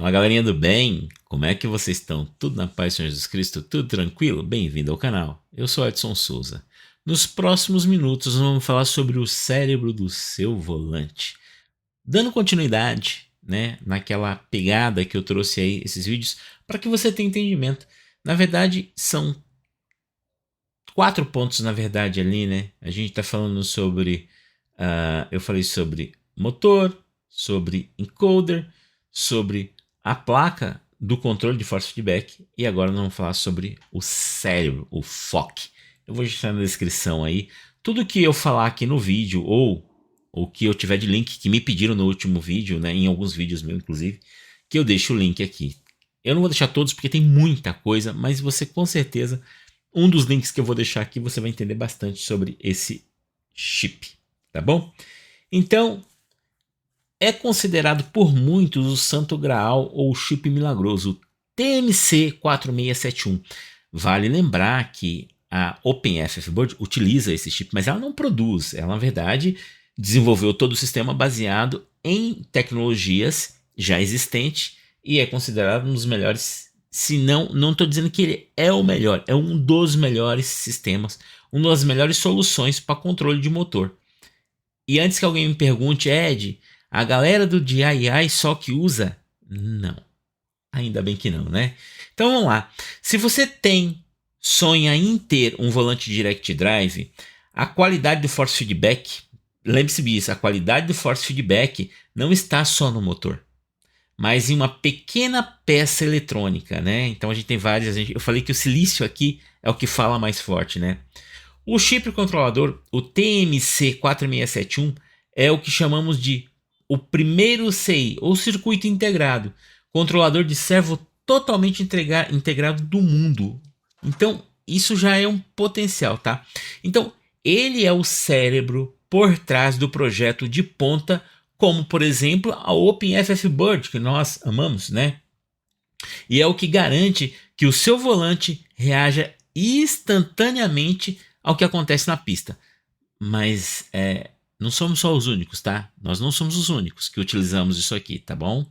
Fala galerinha do bem, como é que vocês estão? Tudo na paz do Senhor Jesus Cristo? Tudo tranquilo? Bem-vindo ao canal. Eu sou Edson Souza. Nos próximos minutos vamos falar sobre o cérebro do seu volante. Dando continuidade, naquela pegada que eu trouxe aí, esses vídeos, para que você tenha entendimento. Na verdade, são 4 pontos, na verdade, ali, né? A gente está falando sobre... eu falei sobre motor, sobre encoder, sobre a placa do controle de force feedback e agora nós vamos falar sobre o cérebro, o FOC. Eu vou deixar na descrição aí tudo que eu falar aqui no vídeo ou o que eu tiver de link que me pediram no último vídeo, né, em alguns vídeos meus inclusive, que eu deixo o link aqui. Eu não vou deixar todos porque tem muita coisa, mas você com certeza, um dos links que eu vou deixar aqui, você vai entender bastante sobre esse chip, tá bom? Então, é considerado por muitos o santo graal ou chip milagroso, o TMC4671. Vale lembrar que a OpenFFBird utiliza esse chip, mas ela não produz. Ela, na verdade, desenvolveu todo o sistema baseado em tecnologias já existentes e é considerado um dos melhores, se não estou dizendo que ele é o melhor, é um dos melhores sistemas, uma das melhores soluções para controle de motor. E antes que alguém me pergunte, Ed, a galera do DIY só que usa? Não. Ainda bem que não, né? Então vamos lá. Se você sonha em ter um volante direct drive, a qualidade do force feedback, lembre-se disso, a qualidade do force feedback não está só no motor, mas em uma pequena peça eletrônica, né? Então a gente tem várias, eu falei que o silício aqui é o que fala mais forte, né? O chip controlador, o TMC4671, é o que chamamos de o primeiro CI, ou circuito integrado, controlador de servo totalmente integrado do mundo. Então, isso já é um potencial, tá? Então, ele é o cérebro por trás do projeto de ponta, como, por exemplo, a OpenFFBird, que nós amamos, né? E é o que garante que o seu volante reaja instantaneamente ao que acontece na pista. Mas não somos só os únicos, tá? Nós não somos os únicos que utilizamos isso aqui, tá bom?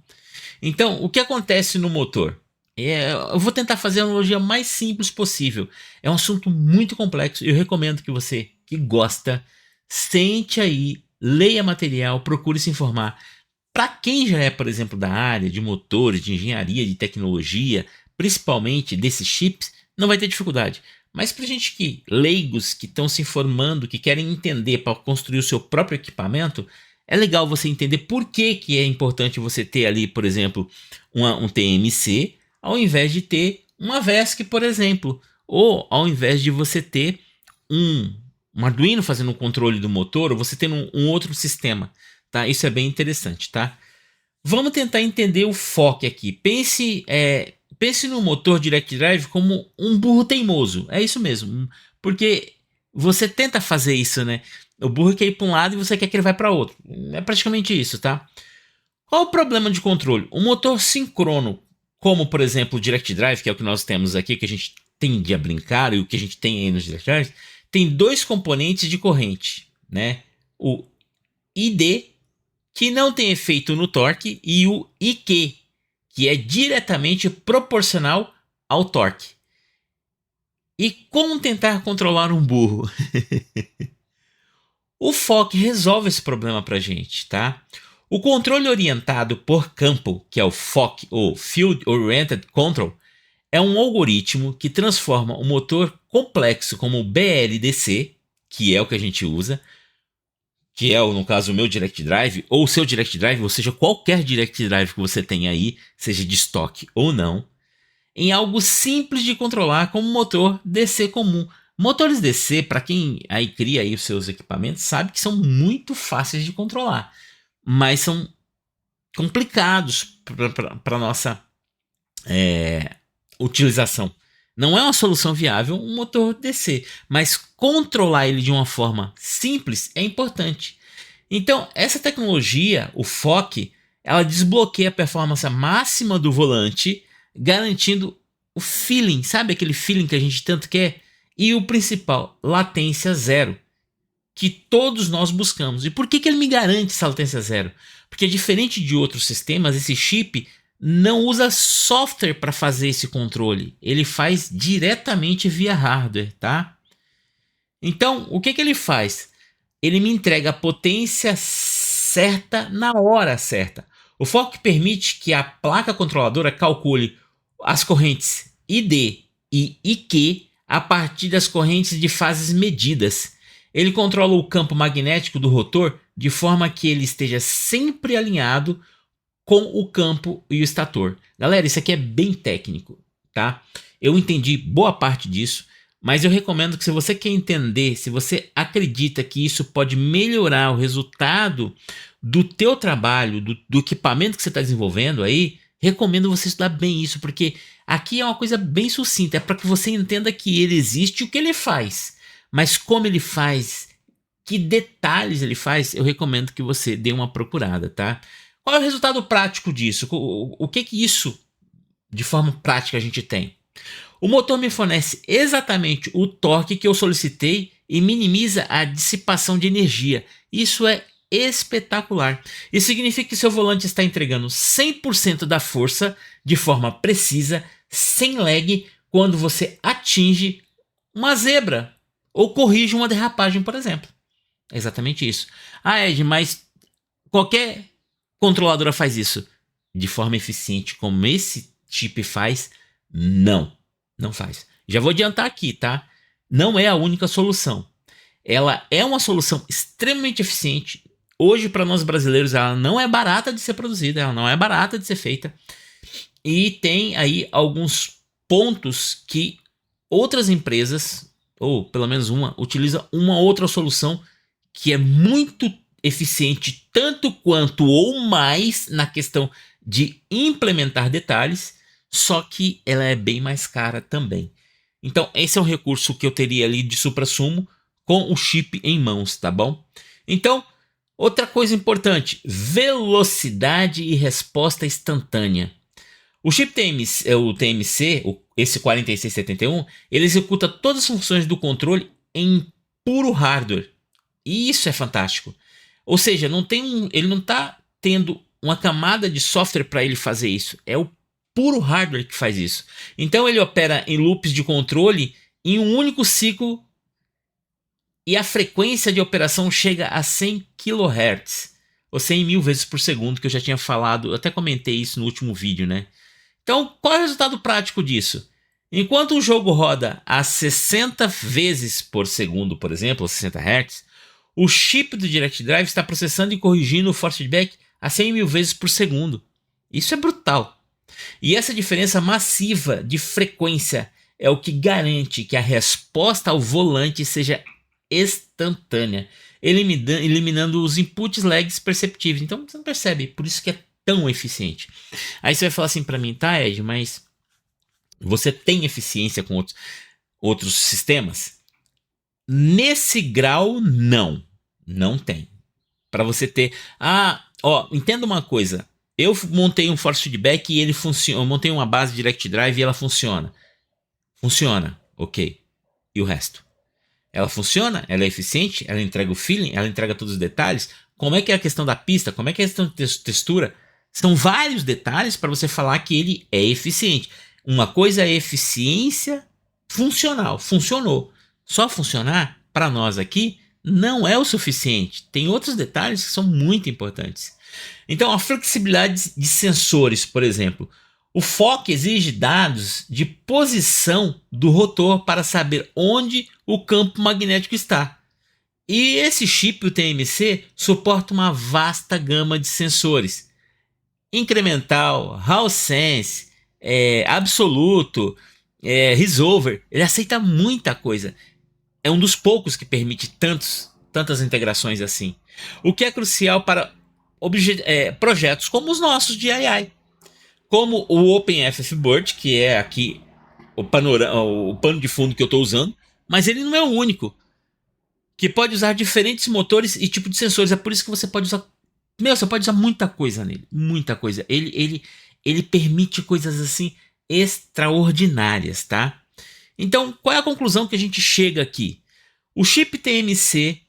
Então, o que acontece no motor? Eu vou tentar fazer a analogia mais simples possível. É um assunto muito complexo e eu recomendo que você que gosta, sente aí, leia material, procure se informar. Para quem já é, por exemplo, da área de motores, de engenharia, de tecnologia, principalmente desses chips, não vai ter dificuldade. Mas para gente que leigos que estão se informando, que querem entender para construir o seu próprio equipamento, é legal você entender por que é importante você ter ali, por exemplo, um TMC, ao invés de ter uma VESC, por exemplo, ou ao invés de você ter um Arduino fazendo o controle do motor, ou você tendo um outro sistema, tá? Isso é bem interessante, tá? Vamos tentar entender o FOC aqui. Pense no motor Direct Drive como um burro teimoso. É isso mesmo. Porque você tenta fazer isso, né? O burro quer ir para um lado e você quer que ele vá para outro. É praticamente isso, tá? Qual o problema de controle? O motor síncrono, como por exemplo o Direct Drive, que é o que nós temos aqui, que a gente tende a brincar e o que a gente tem aí nos Direct Drive, tem 2 componentes de corrente, né? O ID, que não tem efeito no torque, e o IQ, que é diretamente proporcional ao torque. E como tentar controlar um burro? O FOC resolve esse problema para a gente, tá? O controle orientado por campo, que é o FOC, ou Field Oriented Control, é um algoritmo que transforma um motor complexo como o BLDC, que é o que a gente usa, que é, no caso, o meu Direct Drive, ou o seu Direct Drive, ou seja, qualquer Direct Drive que você tenha aí, seja de estoque ou não, em algo simples de controlar como motor DC comum. Motores DC, para quem aí cria aí os seus equipamentos, sabe que são muito fáceis de controlar, mas são complicados para nossa utilização. Não é uma solução viável um motor DC, mas controlar ele de uma forma simples é importante. Então, essa tecnologia, o FOC, ela desbloqueia a performance máxima do volante, garantindo o feeling, sabe aquele feeling que a gente tanto quer? E o principal, latência zero, que todos nós buscamos. E por que ele me garante essa latência zero? Porque diferente de outros sistemas, esse chip não usa software para fazer esse controle. Ele faz diretamente via hardware, tá? Então, o que que ele faz? Ele me entrega a potência certa na hora certa. O fork permite que a placa controladora calcule as correntes ID e IQ a partir das correntes de fases medidas. Ele controla o campo magnético do rotor de forma que ele esteja sempre alinhado com o campo e o estator. Galera, isso aqui é bem técnico, tá? Eu entendi boa parte disso, mas eu recomendo que, se você quer entender, se você acredita que isso pode melhorar o resultado do teu trabalho, do equipamento que você está desenvolvendo aí, recomendo você estudar bem isso, porque aqui é uma coisa bem sucinta, é para que você entenda que ele existe e o que ele faz, mas como ele faz, que detalhes ele faz, eu recomendo que você dê uma procurada, tá? Qual é o resultado prático disso? O que que isso, de forma prática, a gente tem? O motor me fornece exatamente o torque que eu solicitei e minimiza a dissipação de energia. Isso é espetacular. Isso significa que seu volante está entregando 100% da força de forma precisa, sem lag, quando você atinge uma zebra ou corrige uma derrapagem, por exemplo. É exatamente isso. Ah, Ed, mas qualquer controladora faz isso de forma eficiente como esse chip faz? Não, não faz. Já vou adiantar aqui, tá? Não é a única solução. Ela é uma solução extremamente eficiente. Hoje, para nós brasileiros, ela não é barata de ser produzida, ela não é barata de ser feita. E tem aí alguns pontos que outras empresas, ou pelo menos uma, utiliza uma outra solução que é muito eficiente, tanto quanto ou mais na questão de implementar detalhes, só que ela é bem mais cara também. Então, esse é um recurso que eu teria ali de suprassumo com o chip em mãos, tá bom? Então, outra coisa importante, velocidade e resposta instantânea. O chip TMC, o TMC, esse 4671, ele executa todas as funções do controle em puro hardware. E isso é fantástico. Ou seja, ele não está tendo uma camada de software para ele fazer isso. É o puro hardware que faz isso. Então ele opera em loops de controle em um único ciclo e a frequência de operação chega a 100 kHz, ou 100 mil vezes por segundo, que eu já tinha falado, eu até comentei isso no último vídeo, né? Então, qual é o resultado prático disso? Enquanto o jogo roda a 60 vezes por segundo, por exemplo, ou 60 Hz, o chip do Direct Drive está processando e corrigindo o force feedback a 100 mil vezes por segundo. Isso é brutal. E essa diferença massiva de frequência é o que garante que a resposta ao volante seja instantânea, eliminando os inputs lags perceptíveis. Então você não percebe, por isso que é tão eficiente. Aí você vai falar assim para mim, tá, Ed, mas você tem eficiência com outros sistemas? Nesse grau, não tem. Para você ter, entenda uma coisa. Eu montei um force feedback e ele funciona. Eu montei uma base Direct Drive e ela funciona. Funciona, ok. E o resto? Ela funciona? Ela é eficiente? Ela entrega o feeling? Ela entrega todos os detalhes? Como é que é a questão da pista? Como é que é a questão de textura? São vários detalhes para você falar que ele é eficiente. Uma coisa é eficiência funcional. Funcionou. Só funcionar, para nós aqui, não é o suficiente. Tem outros detalhes que são muito importantes. Então, a flexibilidade de sensores, por exemplo. O FOC exige dados de posição do rotor para saber onde o campo magnético está. E esse chip, o TMC, suporta uma vasta gama de sensores. Incremental, Hall Sense, absoluto, resolver. Ele aceita muita coisa. É um dos poucos que permite tantas integrações assim. O que é crucial para projetos como os nossos de AI. Como o OpenFFBird, que é aqui o pano de fundo que eu estou usando. Mas ele não é o único. Que pode usar diferentes motores e tipo de sensores. É por isso que você pode usar... você pode usar muita coisa nele. Muita coisa. Ele permite coisas assim extraordinárias, tá? Então, qual é a conclusão que a gente chega aqui? O chip TMC,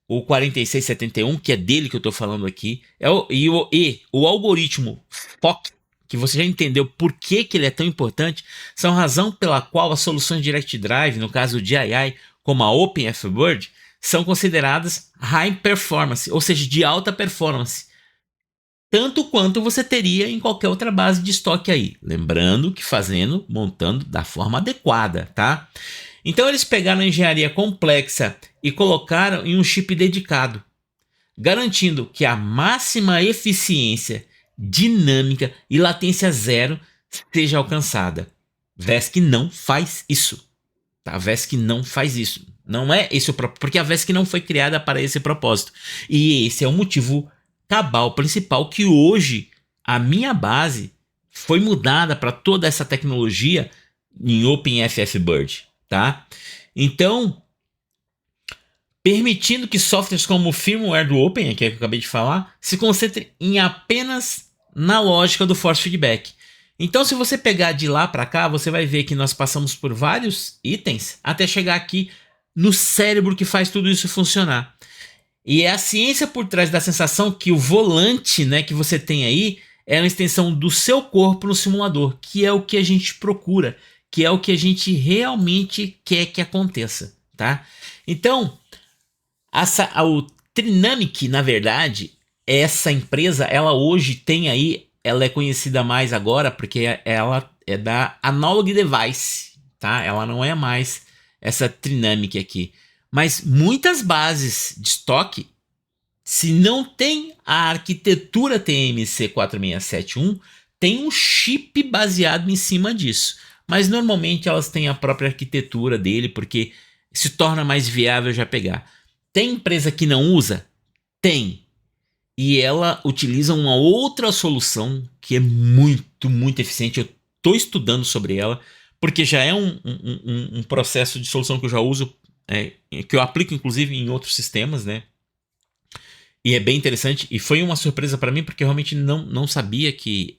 o 4671, que é dele que eu estou falando aqui, e o algoritmo FOC, que você já entendeu por que ele é tão importante, são a razão pela qual as soluções Direct Drive, no caso do DII, como a OpenFBird, são consideradas high performance, ou seja, de alta performance, tanto quanto você teria em qualquer outra base de estoque aí. Lembrando que montando da forma adequada, tá? Então eles pegaram a engenharia complexa e colocaram em um chip dedicado, garantindo que a máxima eficiência dinâmica e latência zero seja alcançada. VESC não faz isso. Tá? A VESC não faz isso. Não é esse o propósito, porque a VESC não foi criada para esse propósito. E esse é o motivo cabal principal que hoje a minha base foi mudada para toda essa tecnologia em OpenFFBird, tá? Então, permitindo que softwares como o firmware do Open, que eu acabei de falar, se concentrem apenas na lógica do force feedback. Então, se você pegar de lá para cá, você vai ver que nós passamos por vários itens até chegar aqui no cérebro que faz tudo isso funcionar. E é a ciência por trás da sensação que o volante, né, que você tem aí é uma extensão do seu corpo no simulador, que é o que a gente procura, que é o que a gente realmente quer que aconteça, tá? Então, o Trinamic, na verdade, essa empresa, ela hoje tem aí, ela é conhecida mais agora porque ela é da Analog Device, tá? Ela não é mais essa Trinamic aqui. Mas muitas bases de estoque, se não tem a arquitetura TMC 4671, tem um chip baseado em cima disso. Mas normalmente elas têm a própria arquitetura dele, porque se torna mais viável já pegar. Tem empresa que não usa? Tem. E ela utiliza uma outra solução que é muito, muito eficiente. Eu estou estudando sobre ela, porque já é um processo de solução que eu já uso, que eu aplico inclusive em outros sistemas, né? E é bem interessante. E foi uma surpresa para mim, porque eu realmente não sabia que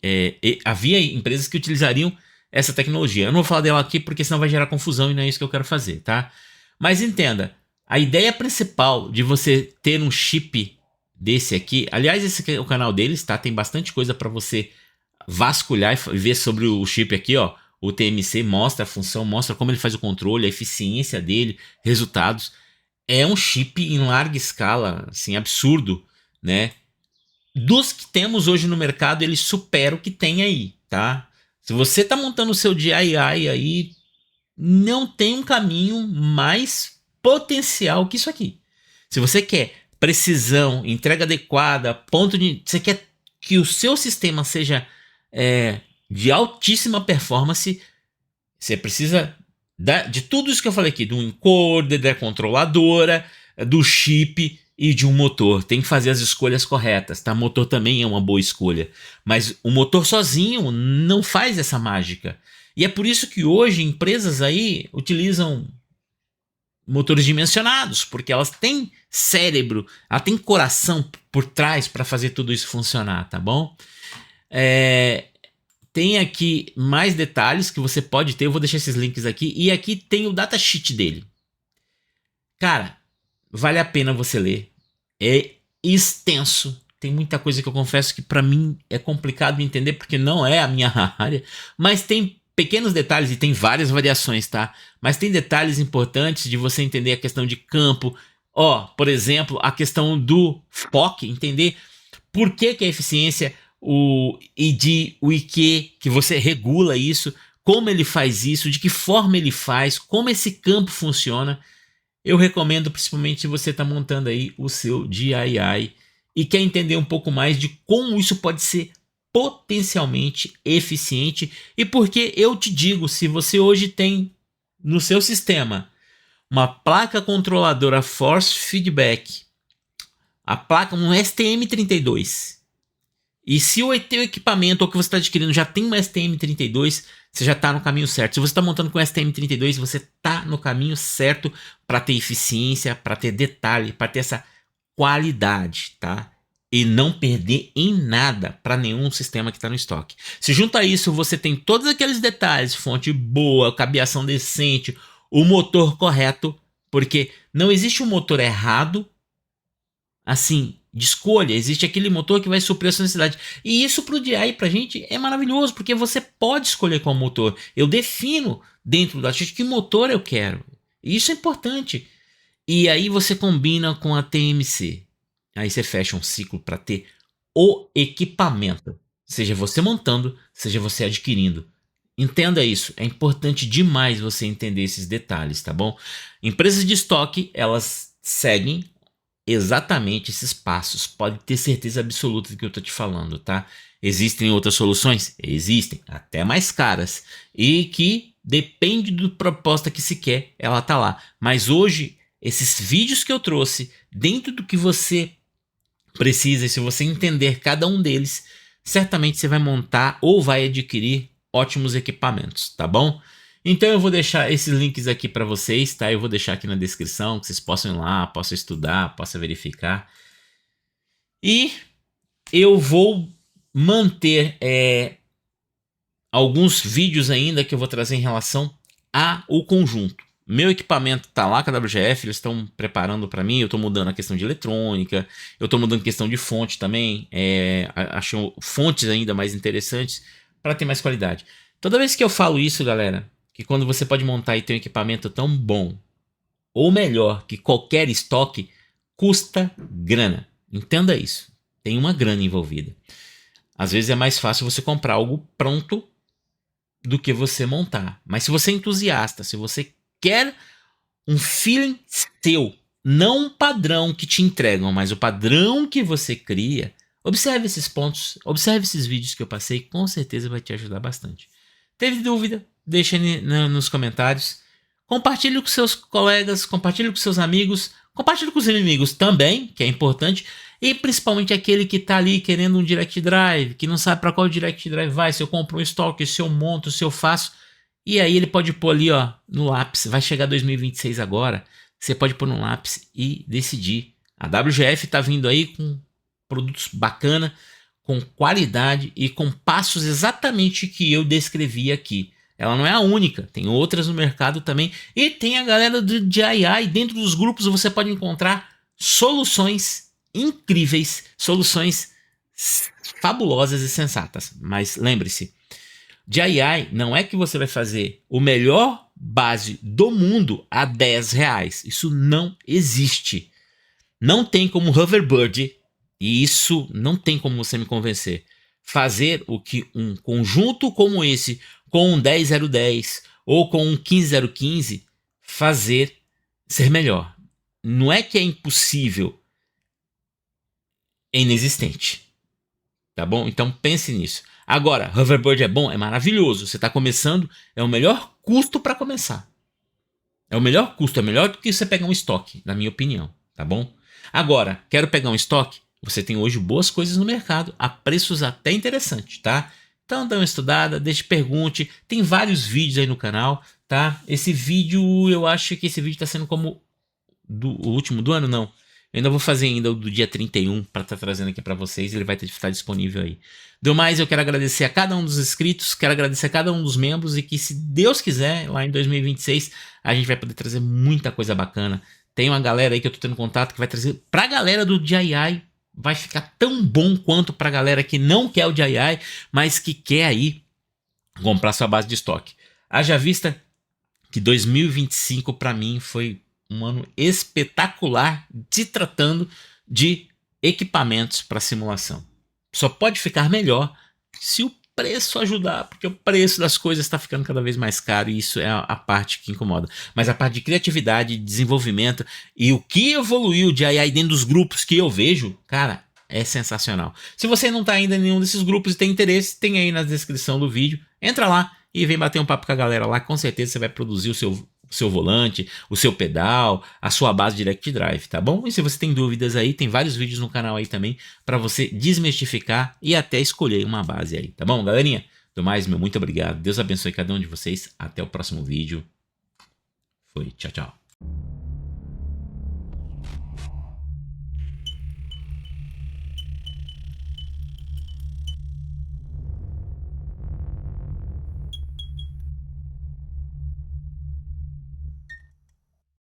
havia empresas que utilizariam essa tecnologia. Eu não vou falar dela aqui, porque senão vai gerar confusão e não é isso que eu quero fazer, tá? Mas entenda, a ideia principal de você ter um chip desse aqui, aliás, esse aqui é o canal deles, tá? Tem bastante coisa para você vasculhar e ver sobre o chip aqui, ó. O TMC mostra a função, mostra como ele faz o controle, a eficiência dele, resultados. É um chip em larga escala, assim, absurdo, né? Dos que temos hoje no mercado, ele supera o que tem aí, tá? Se você tá montando o seu DIY aí, não tem um caminho mais potencial que isso aqui. Se você quer precisão, entrega adequada, você quer que o seu sistema seja de altíssima performance, você precisa de tudo isso que eu falei aqui, do encoder, da controladora, do chip e de um motor. Tem que fazer as escolhas corretas, tá? Motor também é uma boa escolha, mas o motor sozinho não faz essa mágica. E é por isso que hoje empresas aí utilizam motores dimensionados, porque elas têm cérebro, ela tem coração por trás para fazer tudo isso funcionar, tá bom? Tem aqui mais detalhes que você pode ter, eu vou deixar esses links aqui, e aqui tem o datasheet dele. Cara, vale a pena você ler, é extenso, tem muita coisa que eu confesso que para mim é complicado de entender, porque não é a minha área, mas tem pequenos detalhes e tem várias variações, tá? Mas tem detalhes importantes de você entender a questão de campo, por exemplo, a questão do FOC, entender por que a eficiência, o ID, o IQ, que você regula isso, como ele faz isso, de que forma ele faz, como esse campo funciona. Eu recomendo principalmente se você está montando aí o seu DIY e quer entender um pouco mais de como isso pode ser potencialmente eficiente, e porque eu te digo, se você hoje tem no seu sistema uma placa controladora force feedback, a placa um STM32, e se o teu equipamento ou que você está adquirindo já tem um STM32, você já está no caminho certo. Se você está montando com STM32, você está no caminho certo para ter eficiência, para ter detalhe, para ter essa qualidade, tá? E não perder em nada para nenhum sistema que está no estoque. Se junto a isso você tem todos aqueles detalhes, fonte boa, cabeação decente, o motor correto, porque não existe um motor errado, assim, de escolha. Existe aquele motor que vai suprir a sua necessidade. E isso para o DI, para a gente, é maravilhoso, porque você pode escolher qual motor. Eu defino dentro da Datashoot que motor eu quero. E isso é importante. E aí você combina com a TMC. Aí você fecha um ciclo para ter o equipamento. Seja você montando, seja você adquirindo. Entenda isso, é importante demais você entender esses detalhes, tá bom? Empresas de estoque, elas seguem exatamente esses passos. Pode ter certeza absoluta do que eu tô te falando, tá? Existem outras soluções? Existem, até mais caras. E que depende do proposta que se quer, ela tá lá. Mas hoje, esses vídeos que eu trouxe, dentro do que você precisa, e se você entender cada um deles, certamente você vai montar ou vai adquirir ótimos equipamentos, tá bom? Então eu vou deixar esses links aqui para vocês, tá? Eu vou deixar aqui na descrição, que vocês possam ir lá, possam estudar, possam verificar. E eu vou manter alguns vídeos ainda que eu vou trazer em relação ao conjunto. Meu equipamento tá lá com a WGF, eles estão preparando para mim, eu estou mudando a questão de eletrônica, eu estou mudando a questão de fonte também, acho fontes ainda mais interessantes para ter mais qualidade. Toda vez que eu falo isso, galera, que quando você pode montar e ter um equipamento tão bom, ou melhor que qualquer estoque, custa grana. Entenda isso, tem uma grana envolvida. Às vezes é mais fácil você comprar algo pronto do que você montar. Mas se você é entusiasta, se você quer um feeling seu, não um padrão que te entregam, mas o padrão que você cria, observe esses pontos, observe esses vídeos que eu passei, com certeza vai te ajudar bastante. Teve dúvida? Deixa nos comentários. Compartilhe com seus colegas, compartilhe com seus amigos, compartilhe com os inimigos também, que é importante. E principalmente aquele que está ali querendo um Direct Drive, que não sabe para qual Direct Drive vai, se eu compro um estoque, se eu monto, se eu faço. E aí ele pode pôr ali, ó, no lápis, vai chegar 2026 agora, você pode pôr no lápis e decidir. A WGF está vindo aí com produtos bacana, com qualidade e com passos exatamente que eu descrevi aqui. Ela não é a única, tem outras no mercado também. E tem a galera do DIY, dentro dos grupos você pode encontrar soluções incríveis, soluções fabulosas e sensatas. Mas lembre-se, DIY não é que você vai fazer o melhor base do mundo a R$10. Isso não existe. Não tem como Hoverbird, e isso não tem como você me convencer, fazer o que um conjunto como esse, com um 10010 ou com um 15015, fazer ser melhor. Não é que é impossível, é inexistente. Tá bom? Então pense nisso. Agora, Hoverbird é bom? É maravilhoso. Você está começando, é o melhor custo para começar. É o melhor custo, é melhor do que você pegar um estoque, na minha opinião, tá bom? Agora, quero pegar um estoque? Você tem hoje boas coisas no mercado, a preços até interessantes, tá? Então dá uma estudada, pergunte, tem vários vídeos aí no canal, tá? Esse vídeo, eu acho que esse vídeo está sendo como o último do ano, não. Eu ainda vou fazer ainda o do dia 31 para estar trazendo aqui para vocês, ele vai estar disponível aí. Do mais, eu quero agradecer a cada um dos inscritos, quero agradecer a cada um dos membros e que, se Deus quiser, lá em 2026, a gente vai poder trazer muita coisa bacana. Tem uma galera aí que eu tô tendo contato que vai trazer pra galera do DIY, vai ficar tão bom quanto pra galera que não quer o DIY, mas que quer aí comprar sua base de estoque. Haja vista que 2025 para mim foi um ano espetacular se tratando de equipamentos para simulação. Só pode ficar melhor se o preço ajudar, porque o preço das coisas está ficando cada vez mais caro e isso é a parte que incomoda. Mas a parte de criatividade, desenvolvimento e o que evoluiu de AI dentro dos grupos que eu vejo, cara, é sensacional. Se você não está ainda em nenhum desses grupos e tem interesse, tem aí na descrição do vídeo, entra lá e vem bater um papo com a galera lá, com certeza você vai produzir o seu volante, o seu pedal, a sua base Direct Drive, tá bom? E se você tem dúvidas aí, tem vários vídeos no canal aí também para você desmistificar e até escolher uma base aí, tá bom, galerinha? Do mais, meu muito obrigado. Deus abençoe cada um de vocês. Até o próximo vídeo. Foi. Tchau, tchau.